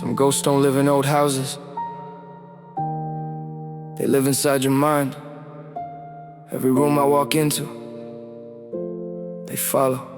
Some ghosts don't live in old houses. They live inside your mind. Every room I walk into, they follow.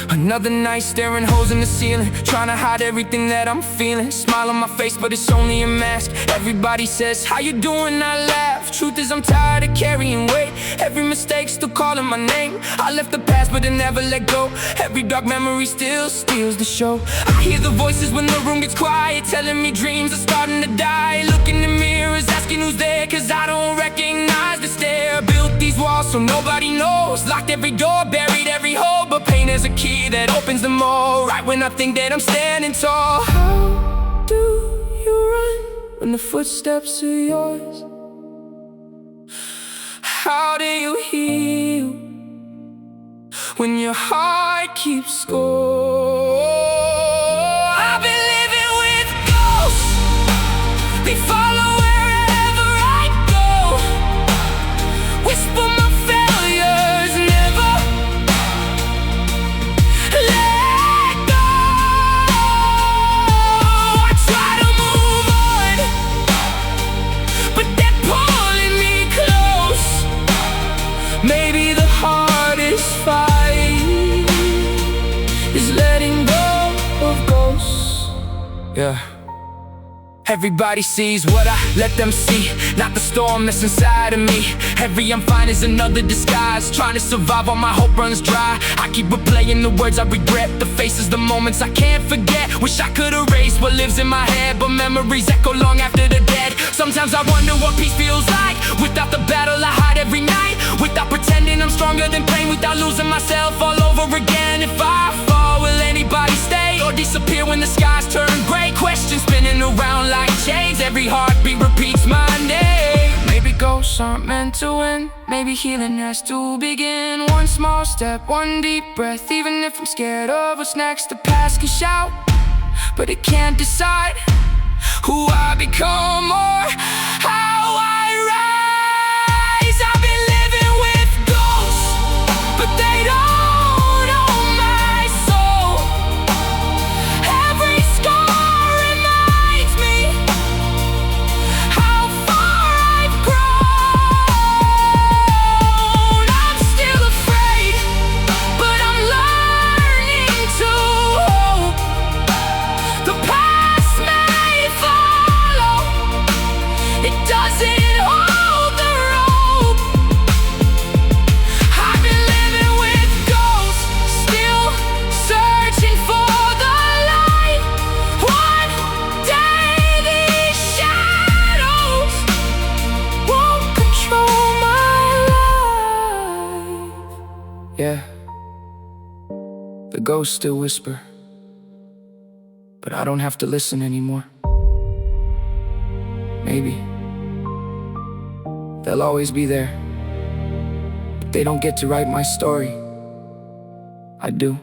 Another night staring holes in the ceiling, trying to hide everything that I'm feeling. Smile on my face, but it's only a mask. Everybody says, how you doing? I laugh. Truth is I'm tired of carrying weight. Every mistake still calling my name. I left the past, but I never let go. Every dark memory still steals the show. I hear the voices when the room gets quiet, telling me dreams are starting to die. Look in the mirrors, asking who's there, cause I don't recognize the stare. Built these walls so nobody knows, locked every door, buried every hole. But pain is a key that opens them all, right when I think that I'm standing tall. How do you run when the footsteps are yours? How do you heal when your heart keeps score? I've been living with ghosts. They follow wherever I go. Whisper my failures, never let go. I try to move on, but they're pulling me close. Maybe the hardest fight is letting go of ghosts. Yeah. Everybody sees what I let them see, not the storm that's inside of me. Every I'm fine is another disguise, trying to survive while my hope runs dry. I keep replaying the words I regret, the faces, the moments I can't forget. Wish I could erase what lives in my head, but memories echo long after the dead. Sometimes I wonder what peace feels like, without the battle I hide every night, without pretending I'm stronger than pain, without losing myself all over again. If I fall, will anybody stay or disappear when the skies turn gray? Questions spinning around like chains, every heartbeat repeats my name. Maybe ghosts aren't meant to win, maybe healing has to begin. One small step, one deep breath. Even if I'm scared of what's next, the past can shout, but it can't decide who I become or how I rise. I've been living with ghosts, but they don't own my soul. Every scar reminds me how far I've grown. I'm still afraid, but I'm learning to hope. The past may follow, it doesn't hold the rope. I've been living with ghosts, still searching for the light. One day these shadows won't control my life. Yeah, the ghosts still whisper, but I don't have to listen anymore. Maybe they'll always be there, but they don't get to write my story. I do.